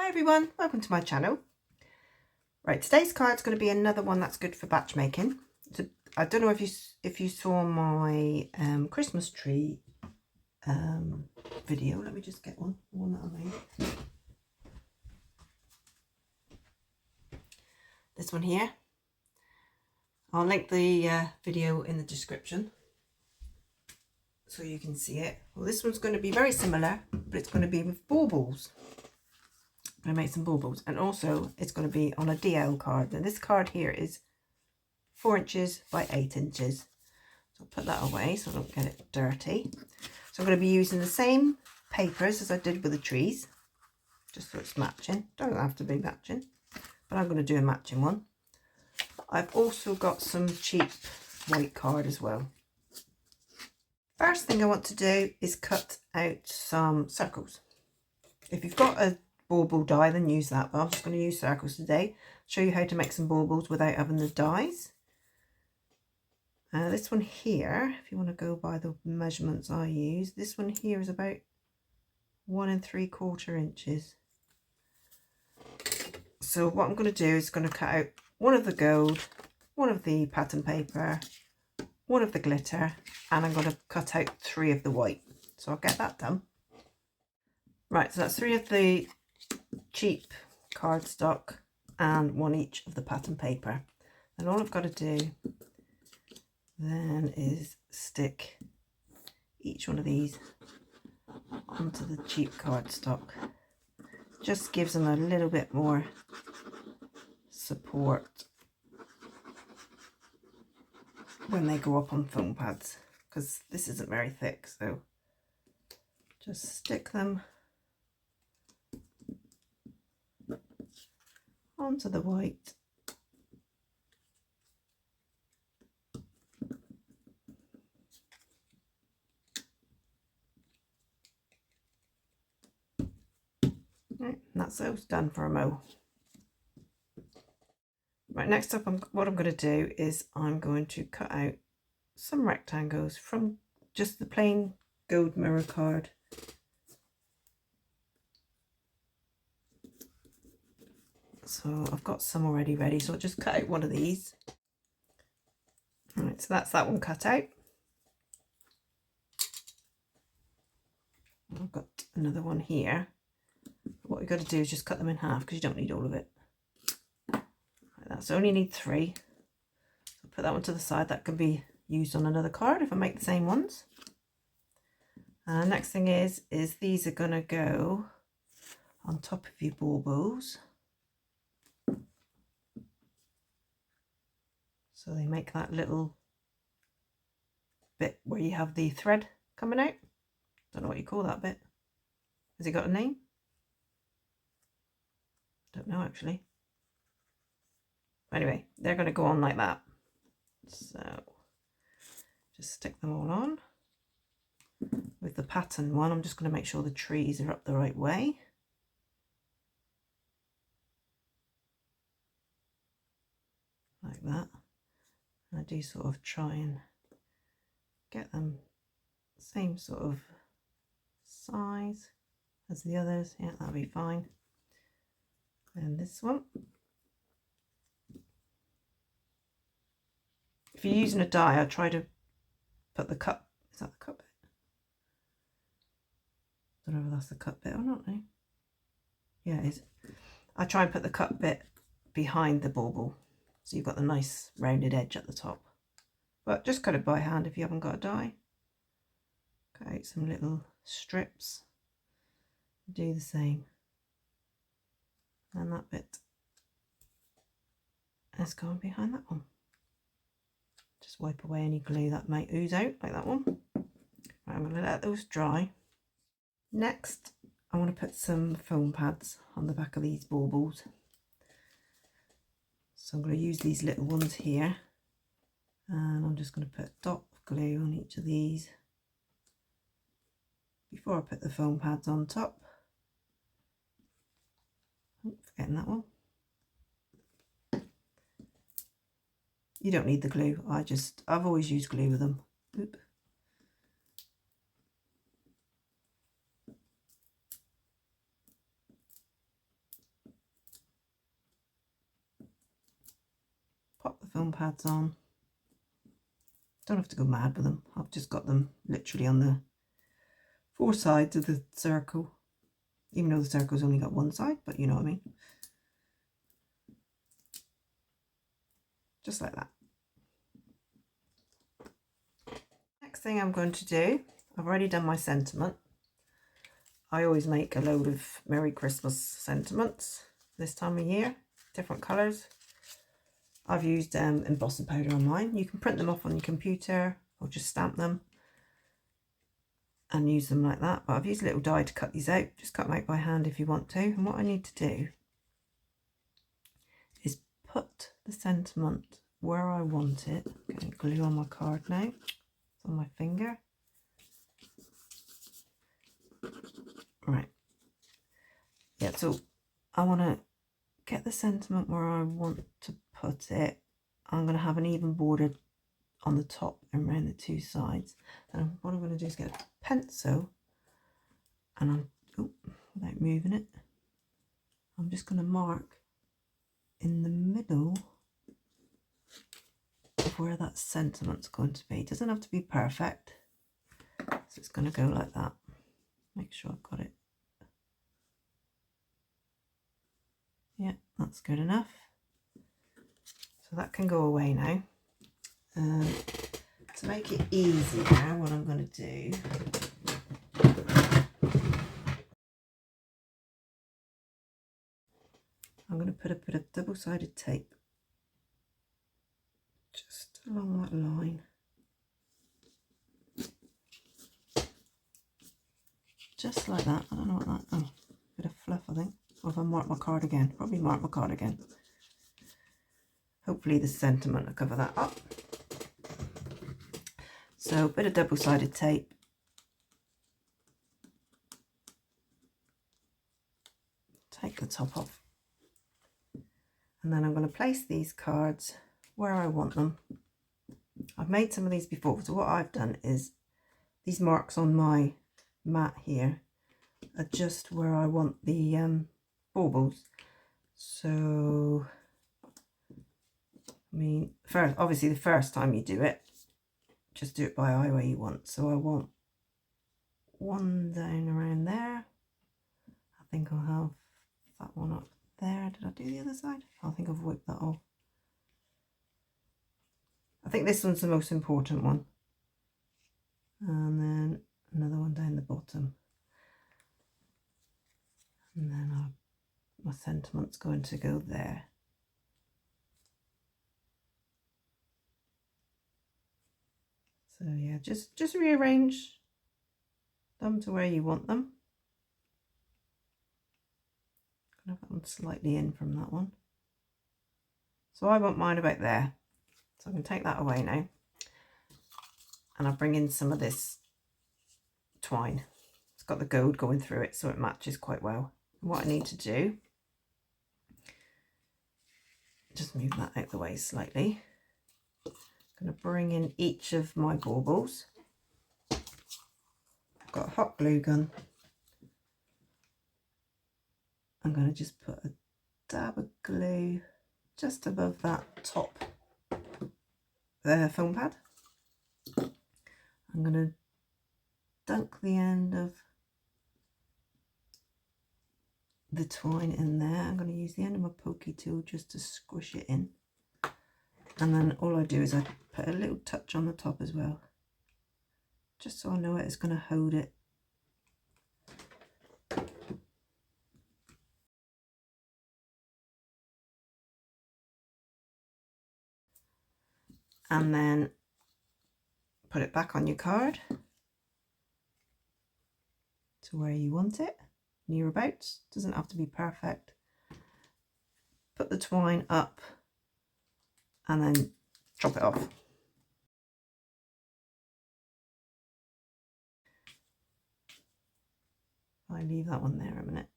Hi everyone, welcome to my channel. Right, today's card's going to be another one that's good for batch making. I don't know if you saw my Christmas tree video. Let me just get one that I made. This one here. I'll link the video in the description so you can see it. Well, this one's going to be very similar, but it's going to be with baubles. I made some baubles, and also it's going to be on a DL card. And this card here is 4 inches by 8 inches. So I'll put that away so I don't get it dirty. So I'm going to be using the same papers as I did with the trees, just so it's matching. Don't have to be matching, but I'm going to do a matching one. I've also got some cheap white card as well. First thing I want to do is cut out some circles. If you've got a bauble die, then use that, but I'm just going to use circles today. Show you how to make some baubles without having the dies. This one here, if you want to go by the measurements I use, this one here is about 1 3/4 inches. So what I'm going to do is going to cut out one of the gold, one of the pattern paper, one of the glitter, and I'm going to cut out 3 of the white. So I'll get that done. Right, so that's 3 of the cheap cardstock and 1 each of the pattern paper. And all I've got to do then is stick each one of these onto the cheap cardstock. Just gives them a little bit more support when they go up on foam pads, because this isn't very thick. So just stick them onto the white. Right, and that's those done for a mo. Right, next up, what I'm going to do is I'm going to cut out some rectangles from just the plain gold mirror card. So I've got some already ready, so I'll just cut out one of these. Right, so that's that one cut out. I've got another one here. What we've got to do is just cut them in half, because you don't need all of it. Like that. So I only need 3. So put that one to the side. That can be used on another card if I make the same ones. Next thing is these are going to go on top of your baubles. So they make that little bit where you have the thread coming out. Don't know what you call that bit. Has it got a name? Don't know actually. Anyway, they're going to go on like that. So just stick them all on. With the pattern one, I'm just going to make sure the trees are up the right way. Like that. And I do sort of try and get them same sort of size as the others. Yeah, that'll be fine. And this one, if you're using a die, I try to put the cup, is that the cup bit? I don't know if that's the cup bit or not. Eh? Yeah, it is. I try and put the cup bit behind the bauble, so you've got the nice rounded edge at the top. But just cut it by hand if you haven't got a die. Cut out some little strips. Do the same. And that bit is going behind that one. Just wipe away any glue that might ooze out, like that one. Right, I'm going to let those dry. Next, I want to put some foam pads on the back of these baubles. So I'm going to use these little ones here. And I'm just going to put a dot of glue on each of these before I put the foam pads on top. Oh, forgetting that one. You don't need the glue. I've always used glue with them. Oop. foam pads on. Don't have to go mad with them. I've just got them literally on the 4 sides of the circle, even though the circle's only got 1 side, but you know what I mean. Just like that. Next thing I'm going to do, I've already done my sentiment. I always make a load of Merry Christmas sentiments this time of year, different colours. I've used embossing powder on mine. You can print them off on your computer or just stamp them and use them like that. But I've used a little die to cut these out. Just cut them out by hand if you want to. And what I need to do is put the sentiment where I want it. I'm getting glue on my card now. It's on my finger. Right. Yeah, so I want to get the sentiment where I want to put it. I'm going to have an even border on the top and around the 2 sides. And what I'm going to do is get a pencil, and without moving it, I'm just going to mark in the middle of where that sentiment's going to be. It doesn't have to be perfect, so it's going to go like that. Make sure I've got it. Yeah, that's good enough. So that can go away now. To make it easier, what I'm going to do, I'm going to put a bit of double-sided tape just along that line. Just like that. I don't know what that, oh, bit of fluff I think. Or if I mark my card again, probably mark my card again. Hopefully the sentiment will cover that up. So a bit of double-sided tape. Take the top off. And then I'm going to place these cards where I want them. I've made some of these before, so what I've done is these marks on my mat here are just where I want the baubles. So, I mean, first, obviously the first time you do it, just do it by eye where you want. So I want one down around there. I think I'll have that one up there. Did I do the other side? I think I've whipped that off. I think this one's the most important one. And then another one down the bottom. And then my sentiment's going to go there. So yeah, just rearrange them to where you want them. Gonna have that one slightly in from that one. So I want mine about there. So I can take that away now. And I'll bring in some of this twine. It's got the gold going through it, so it matches quite well. And what I need to do, just move that out the way slightly. I'm going to bring in each of my baubles. I've got a hot glue gun. I'm going to just put a dab of glue just above that top foam pad. I'm going to dunk the end of the twine in there. I'm going to use the end of my pokey tool just to squish it in. And then all I do is I put a little touch on the top as well, just so I know it's going to hold it. And then put it back on your card to where you want it, near about. Doesn't have to be perfect. Put the twine up and then chop it off. I leave that one there a minute.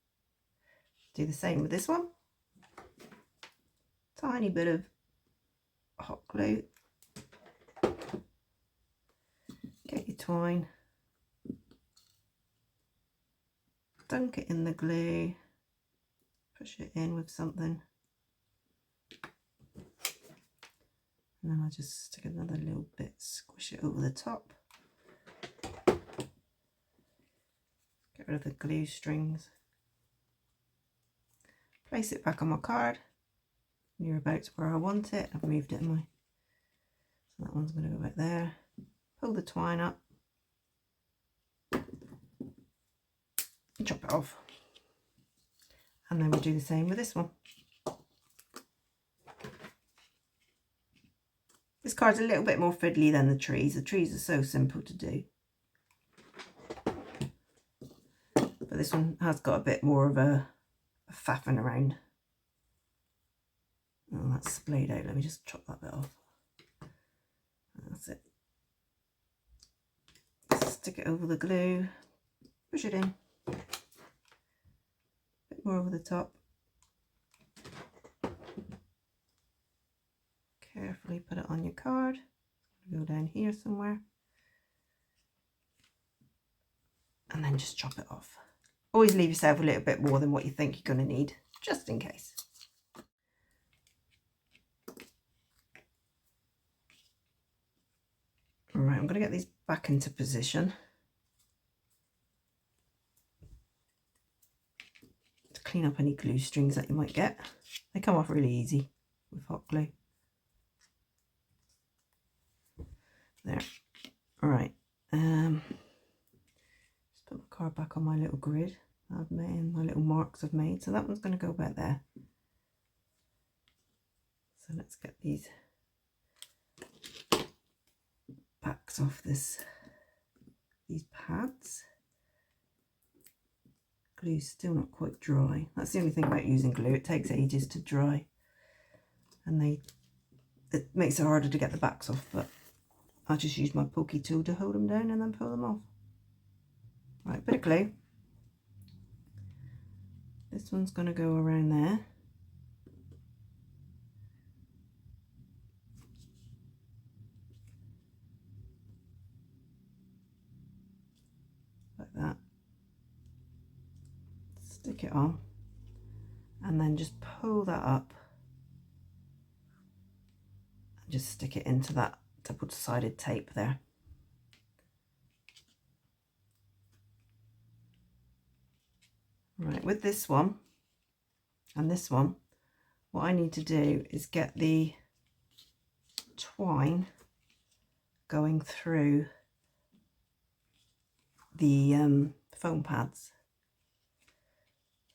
Do the same with this one. Tiny bit of hot glue. Get your twine. Dunk it in the glue. Push it in with something. And then I'll just stick another little bit, squish it over the top. Get rid of the glue strings. Place it back on my card. Near about to where I want it. I've moved it in my... So that one's going to go back there. Pull the twine up. And chop it off. And then we'll do the same with this one. This card's a little bit more fiddly than the trees. The trees are so simple to do. But this one has got a bit more of a faffing around. Oh, that's splayed out. Let me just chop that bit off. That's it. Stick it over the glue. Push it in. A bit more over the top. Carefully put it on your card. Go down here somewhere. And then just chop it off. Always leave yourself a little bit more than what you think you're going to need, just in case. Alright, I'm going to get these back into position. To clean up any glue strings that you might get. They come off really easy with hot glue. There. Alright. Just put my card back on my little grid I've made, my little marks I've made. So that one's going to go back there. So let's get these backs off these pads. Glue's still not quite dry. That's the only thing about using glue. It takes ages to dry. And it makes it harder to get the backs off, but I just use my pokey tool to hold them down and then pull them off. Right, bit of glue. This one's going to go around there. Like that. Stick it on. And then just pull that up. And just stick it into that double-sided tape there. Right, with this one and this one, what I need to do is get the twine going through the foam pads.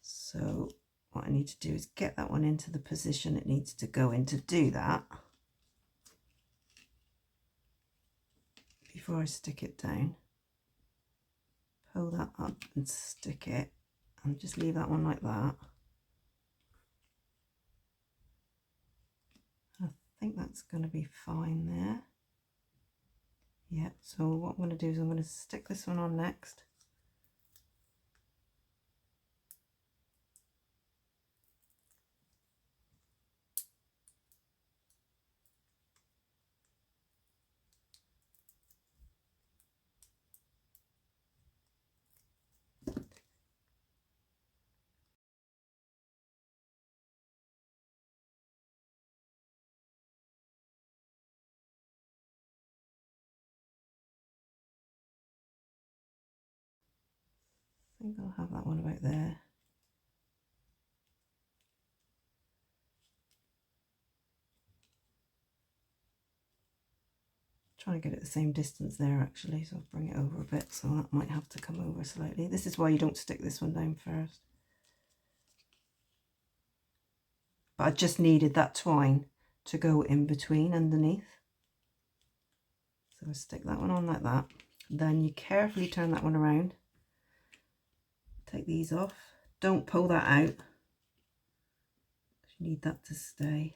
So what I need to do is get that one into the position it needs to go in to do that before I stick it down. Pull that up and stick it, and just leave that one like that. I think that's going to be fine there. Yeah, so what I'm going to do is I'm going to stick this one on next. I think I'll have that one about there. Trying to get it the same distance there actually, so I'll bring it over a bit, so that might have to come over slightly. This is why you don't stick this one down first. But I just needed that twine to go in between underneath. So I stick that one on like that. Then you carefully turn that one around. Take these off. Don't pull that out. You need that to stay.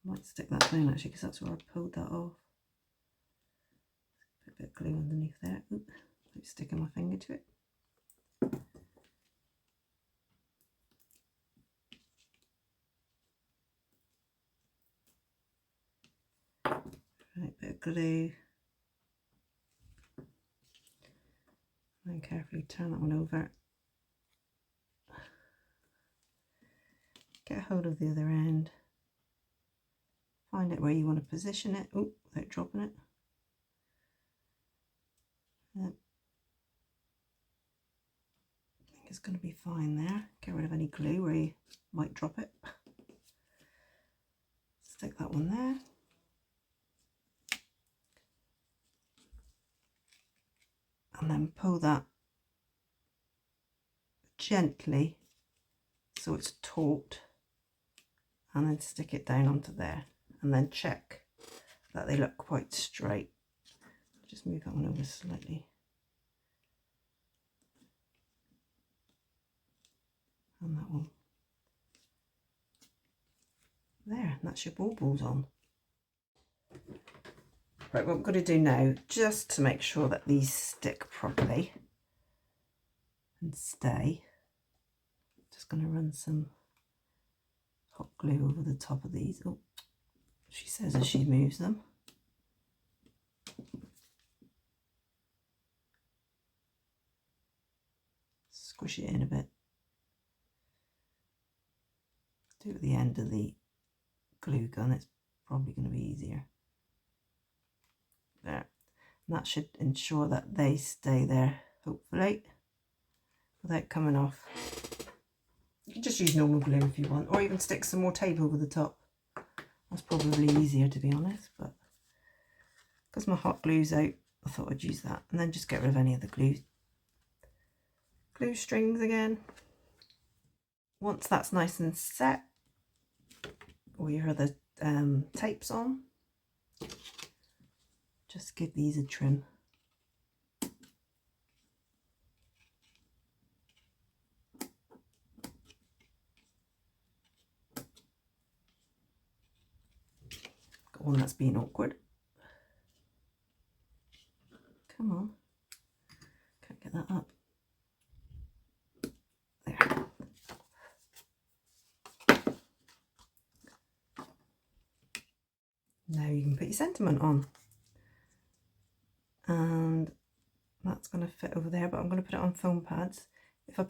I might stick that down actually because that's where I pulled that off. Put a bit of glue underneath there. Oop, I'm sticking my finger to it. Right, bit of glue. And then carefully turn that one over. Get a hold of the other end. Find out where you want to position it. Oh, without dropping it. Yep. I think it's going to be fine there. Get rid of any glue where you might drop it. Stick that one there. And then pull that gently so it's taut, and then stick it down onto there, and then check that they look quite straight. Just move that one over slightly. And that one. There, and that's your baubles on. Right, what I'm going to do now, just to make sure that these stick properly and stay, just going to run some hot glue over the top of these. Oh, she says as she moves them. Squish it in a bit. Do it at the end of the glue gun, it's probably going to be easier. There. And that should ensure that they stay there, hopefully, without coming off. You can just use normal glue if you want, or even stick some more tape over the top. That's probably easier, to be honest, but because my hot glue's out, I thought I'd use that. And then just get rid of any of the glue strings again. Once that's nice and set, or your other tapes on, just give these a trim. Got one that's being awkward. Come on. Can't get that up. There. Now you can put your sentiment on. And that's going to fit over there, but I'm going to put it on foam pads. If you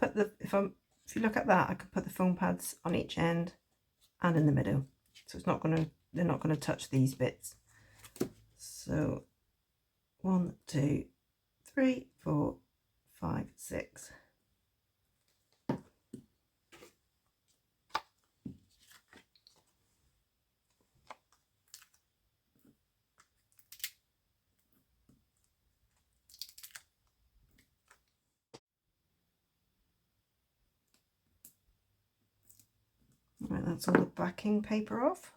look at that, I could put the foam pads on each end and in the middle. So it's not going to, they're not going to touch these bits. So 1, 2, 3, 4, 5, 6. Right, that's all the backing paper off.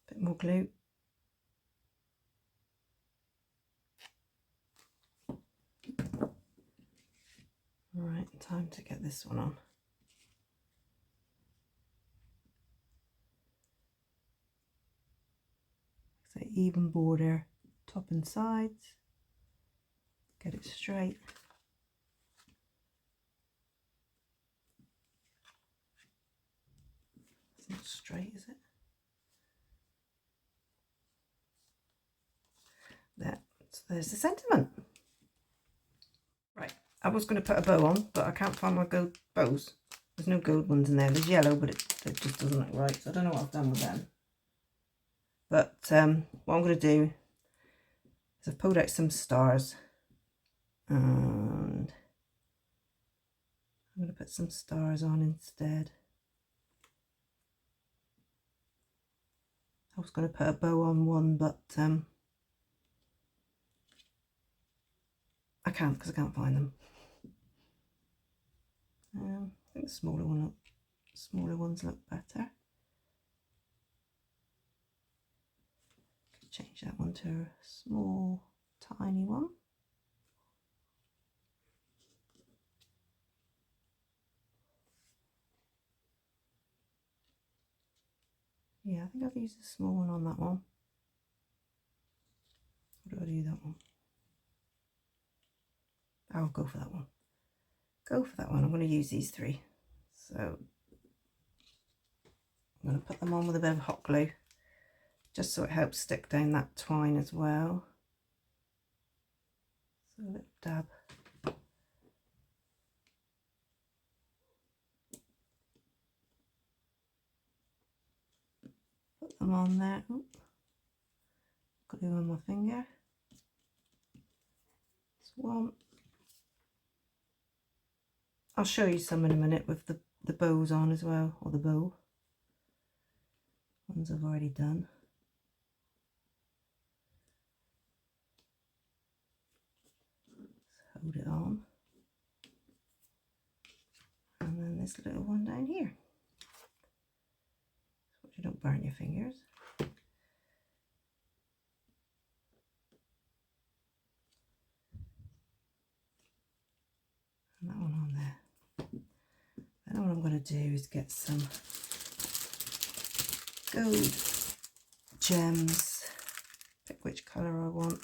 Bit more glue. Right, time to get this one on. So even border, top and sides. Get it straight. It's not straight, is it? There. So there's the sentiment. Right, I was going to put a bow on, but I can't find my gold bows. There's no gold ones in there. There's yellow, but it just doesn't look right. So I don't know what I've done with them. But what I'm going to do is I've pulled out some stars. And I'm going to put some stars on instead. I was going to put a bow on one, but I can't because I can't find them. I think the smaller ones look better. Could change that one to a small, tiny one. Yeah, I think I've used a small one on that one. Or do I do that one? I'll go for that one. Go for that one. I'm going to use these three. So I'm going to put them on with a bit of hot glue, just so it helps stick down that twine as well. So a little dab. them on there. Oop. Glue on my finger. This one. I'll show you some in a minute with the bows on as well, or the bow. Ones I've already done. Just hold it on. And then this little one down here. So you don't burn your fingers. And that one on there. Then what I'm going to do is get some gold gems. Pick which colour I want.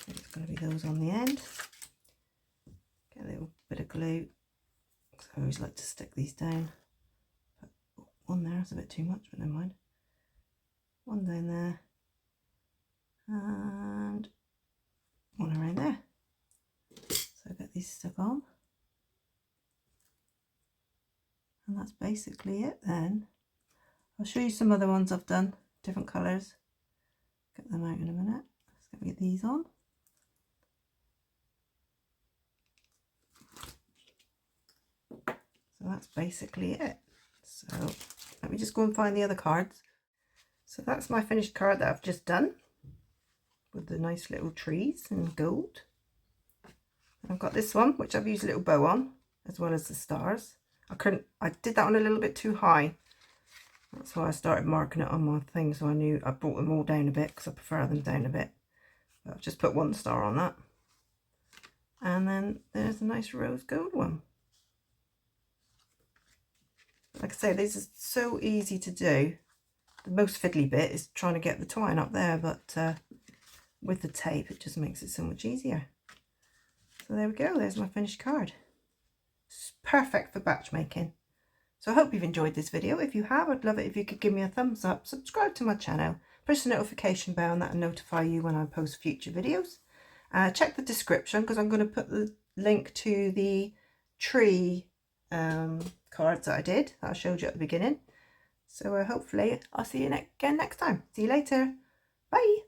It's going to be those on the end. Get a little bit of glue. I always like to stick these down. But one there is a bit too much, but never mind. One down there. And one around there. So get these stuck on. And that's basically it then. I'll show you some other ones I've done, different colours. Get them out in a minute. Let's get these on. So that's basically it. So let me just go and find the other cards. So that's my finished card that I've just done with the nice little trees and gold. And I've got this one which I've used a little bow on, as well as the stars. I did that one a little bit too high. That's why I started marking it on my thing, so I knew I brought them all down a bit because I prefer them down a bit. But I've just put one star on that. And then there's a nice rose gold one. Like I say, these are so easy to do. The most fiddly bit is trying to get the twine up there, but with the tape it just makes it so much easier. So there we go, there's my finished card. It's perfect for batch making. So I hope you've enjoyed this video. If you have, I'd love it if you could give me a thumbs up, subscribe to my channel, press the notification bell, and that'll notify you when I post future videos. Check the description because I'm going to put the link to the tree cards that I did, that I showed you at the beginning. So hopefully I'll see you again next time. See you later. Bye.